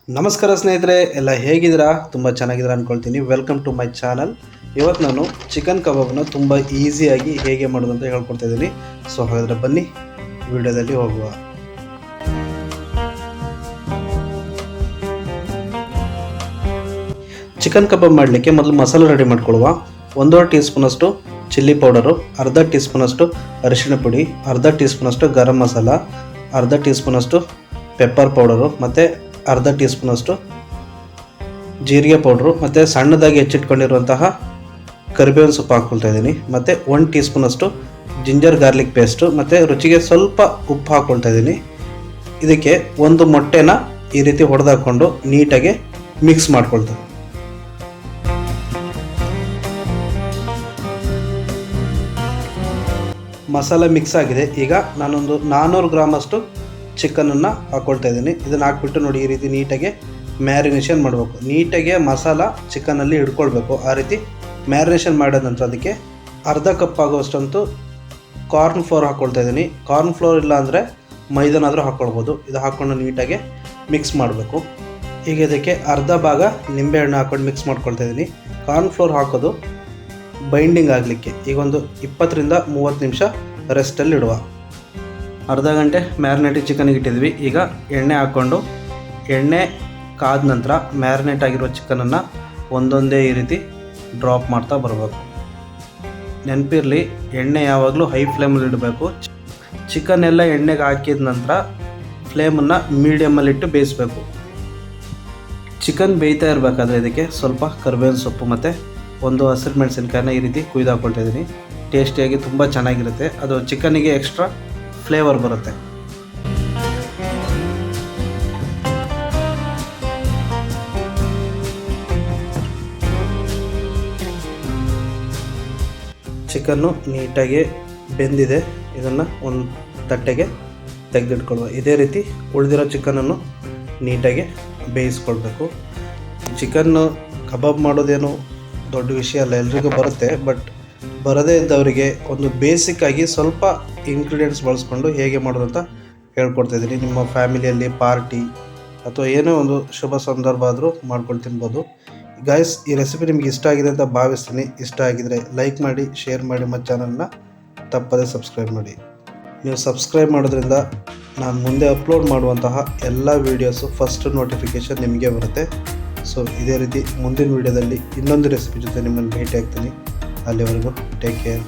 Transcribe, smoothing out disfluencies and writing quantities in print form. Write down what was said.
ನಮಸ್ಕಾರ ಸ್ನೇಹಿತರೆ, ಎಲ್ಲ ಹೇಗಿದ್ದೀರಾ? ತುಂಬ ಚೆನ್ನಾಗಿದ್ದೀರಾ ಅಂದ್ಕೊಳ್ತೀನಿ. Welcome to my channel. ಇವತ್ತು ನಾನು ಚಿಕನ್ ಕಬಾಬ್ನ ತುಂಬ ಈಸಿಯಾಗಿ ಹೇಗೆ ಮಾಡೋದು ಅಂತ ಹೇಳ್ಕೊಡ್ತಾ ಇದ್ದೀನಿ. ಸೊ ಹಾಗಾದರೆ ಬನ್ನಿ ವಿಡಿಯೋದಲ್ಲಿ ಹೋಗುವ. ಚಿಕನ್ ಕಬಾಬ್ ಮಾಡಲಿಕ್ಕೆ ಮೊದಲು ಮಸಾಲೆ ರೆಡಿ ಮಾಡ್ಕೊಳ್ಳುವ. 1.5 ಟೀ ಸ್ಪೂನಷ್ಟು ಚಿಲ್ಲಿ ಪೌಡರು, ಅರ್ಧ ಟೀ ಸ್ಪೂನಷ್ಟು ಅರಿಶಿಣ ಪುಡಿ, ಅರ್ಧ ಟೀ ಸ್ಪೂನಷ್ಟು ಗರಂ ಮಸಾಲ, ಅರ್ಧ ಟೀ ಸ್ಪೂನಷ್ಟು ಪೆಪ್ಪರ್ ಪೌಡರು, ಮತ್ತು ಅರ್ಧ ಟೀ ಸ್ಪೂನಷ್ಟು ಜೀರಿಗೆ ಪೌಡ್ರು, ಮತ್ತು ಸಣ್ಣದಾಗಿ ಹೆಚ್ಚಿಟ್ಕೊಂಡಿರುವಂತಹ ಕರಿಬೇವಿನ ಸೊಪ್ಪು ಹಾಕ್ಕೊಳ್ತಾ ಇದ್ದೀನಿ. ಮತ್ತು 1 ಟೀ ಸ್ಪೂನಷ್ಟು ಜಿಂಜರ್ ಗಾರ್ಲಿಕ್ ಪೇಸ್ಟು, ಮತ್ತು ರುಚಿಗೆ ಸ್ವಲ್ಪ ಉಪ್ಪು ಹಾಕ್ಕೊಳ್ತಾ ಇದ್ದೀನಿ. ಇದಕ್ಕೆ ಒಂದು ಮೊಟ್ಟೆನ ಈ ರೀತಿ ಹೊಡೆದಾಕೊಂಡು ನೀಟಾಗಿ ಮಿಕ್ಸ್ ಮಾಡ್ಕೊಳ್ತೀನಿ. ಮಸಾಲೆ ಮಿಕ್ಸ್ ಆಗಿದೆ. ಈಗ ನಾನೊಂದು 400 ಗ್ರಾಮಷ್ಟು ಚಿಕನನ್ನು ಹಾಕ್ಕೊಳ್ತಾ ಇದ್ದೀನಿ. ಇದನ್ನು ಹಾಕ್ಬಿಟ್ಟು ನೋಡಿ, ಈ ರೀತಿ ನೀಟಾಗಿ ಮ್ಯಾರಿನೇಷನ್ ಮಾಡಬೇಕು. ನೀಟಾಗಿ ಮಸಾಲ ಚಿಕನಲ್ಲಿ ಹಿಡ್ಕೊಳ್ಬೇಕು. ಆ ರೀತಿ ಮ್ಯಾರಿನೇಷನ್ ಮಾಡಿದ ನಂತರ ಅದಕ್ಕೆ ಅರ್ಧ ಕಪ್ ಆಗುವಷ್ಟಂತೂ ಕಾರ್ನ್ ಫ್ಲೋರ್ ಹಾಕ್ಕೊಳ್ತಾ ಇದ್ದೀನಿ. ಕಾರ್ನ್ ಫ್ಲೋರ್ ಇಲ್ಲ ಅಂದರೆ ಮೈದಾನಾದರೂ ಹಾಕ್ಕೊಳ್ಬೋದು. ಇದು ಹಾಕ್ಕೊಂಡು ನೀಟಾಗಿ ಮಿಕ್ಸ್ ಮಾಡಬೇಕು. ಈಗ ಇದಕ್ಕೆ ಅರ್ಧ ಭಾಗ ನಿಂಬೆಹಣ್ಣು ಹಾಕ್ಕೊಂಡು ಮಿಕ್ಸ್ ಮಾಡ್ಕೊಳ್ತಾ ಇದ್ದೀನಿ. ಕಾರ್ನ್ ಫ್ಲೋರ್ ಹಾಕೋದು ಬೈಂಡಿಂಗ್ ಆಗಲಿಕ್ಕೆ. ಈಗ ಒಂದು 20 ರಿಂದ 30 ನಿಮಿಷ ರೆಸ್ಟಲ್ಲಿ ಇಡುವ. ಅರ್ಧ ಗಂಟೆ ಮ್ಯಾರಿನೇಟಿಗೆ ಚಿಕನಿಗೆ ಇಟ್ಟಿದ್ವಿ. ಈಗ ಎಣ್ಣೆ ಹಾಕ್ಕೊಂಡು ಎಣ್ಣೆ ಕಾದ ನಂತರ ಮ್ಯಾರಿನೇಟ್ ಆಗಿರೋ ಚಿಕನನ್ನು ಒಂದೊಂದೇ ಈ ರೀತಿ ಡ್ರಾಪ್ ಮಾಡ್ತಾ ಬರಬೇಕು. ನೆನಪಿರಲಿ, ಎಣ್ಣೆ ಯಾವಾಗಲೂ ಹೈ ಫ್ಲೇಮಲ್ಲಿ ಇಡಬೇಕು. ಚಿಕನ್ ಎಲ್ಲ ಎಣ್ಣೆಗೆ ಹಾಕಿದ ನಂತರ ಫ್ಲೇಮನ್ನು ಮೀಡಿಯಮಲ್ಲಿಟ್ಟು ಬೇಯಿಸಬೇಕು. ಚಿಕನ್ ಬೇಯ್ತಾ ಇರಬೇಕಾದ್ರೆ ಇದಕ್ಕೆ ಸ್ವಲ್ಪ ಕರಿಬೇವಿನ ಸೊಪ್ಪು ಮತ್ತು ಒಂದು ಹಸಿರು ಮೆಣಸಿನ್ಕಾಯಿನ ಈ ರೀತಿ ಕುಯ್ದು ಹಾಕ್ಕೊಳ್ತಾ ಇದ್ದೀನಿ. ಟೇಸ್ಟಿಯಾಗಿ ತುಂಬ ಚೆನ್ನಾಗಿರುತ್ತೆ. ಅದು ಚಿಕನಿಗೆ ಎಕ್ಸ್ಟ್ರಾ ಫ್ಲೇವರ್ ಬರುತ್ತೆ. ಚಿಕನ್ನು ನೀಟಾಗಿ ಬೆಂದಿದೆ. ಇದನ್ನು ಒಂದು ತಟ್ಟೆಗೆ ತೆಗೆದಿಟ್ಕೊಳ್ಳುವ. ಇದೇ ರೀತಿ ಉಳಿದಿರೋ ಚಿಕನನ್ನು ನೀಟಾಗಿ ಬೇಯಿಸ್ಕೊಳ್ಬೇಕು. ಚಿಕನ್ನು ಕಬಾಬ್ ಮಾಡೋದೇನು ದೊಡ್ಡ ವಿಷಯ ಅಲ್ಲ, ಎಲ್ರಿಗೂ ಬರುತ್ತೆ. ಬಟ್ ಬರದೇ ಇದ್ದವರಿಗೆ ಒಂದು ಬೇಸಿಕ್ಕಾಗಿ ಸ್ವಲ್ಪ ಇಂಗ್ರೀಡಿಯೆಂಟ್ಸ್ ಬಳಸ್ಕೊಂಡು ಹೇಗೆ ಮಾಡೋದು ಅಂತ ಹೇಳ್ಕೊಡ್ತಾ ಇದ್ದೀನಿ. ನಿಮ್ಮ ಫ್ಯಾಮಿಲಿಯಲ್ಲಿ ಪಾರ್ಟಿ ಅಥವಾ ಏನೋ ಒಂದು ಶುಭ ಸಂದರ್ಭ ಆದರೂ ಮಾಡ್ಕೊಂಡು ತಿನ್ಬೋದು. ಗೈಸ್, ಈ ರೆಸಿಪಿ ನಿಮಗೆ ಇಷ್ಟ ಆಗಿದೆ ಅಂತ ಭಾವಿಸ್ತೀನಿ. ಇಷ್ಟ ಆಗಿದರೆ ಲೈಕ್ ಮಾಡಿ, ಶೇರ್ ಮಾಡಿ, ಮತ್ತು ಚಾನಲ್ನ ತಪ್ಪದೇ ಸಬ್ಸ್ಕ್ರೈಬ್ ಮಾಡಿ. ನೀವು ಸಬ್ಸ್ಕ್ರೈಬ್ ಮಾಡೋದ್ರಿಂದ ನಾನು ಮುಂದೆ ಅಪ್ಲೋಡ್ ಮಾಡುವಂತಹ ಎಲ್ಲ ವೀಡಿಯೋಸು ಫಸ್ಟ್ ನೋಟಿಫಿಕೇಷನ್ ನಿಮಗೆ ಬರುತ್ತೆ. ಸೊ ಇದೇ ರೀತಿ ಮುಂದಿನ ವೀಡಿಯೋದಲ್ಲಿ ಇನ್ನೊಂದು ರೆಸಿಪಿ ಜೊತೆ ನಿಮ್ಮನ್ನು ಭೇಟಿ ಆಗ್ತೀನಿ. ಅಲ್ಲಿವರೆಗೂ ಟೇಕ್ ಕೇರ್.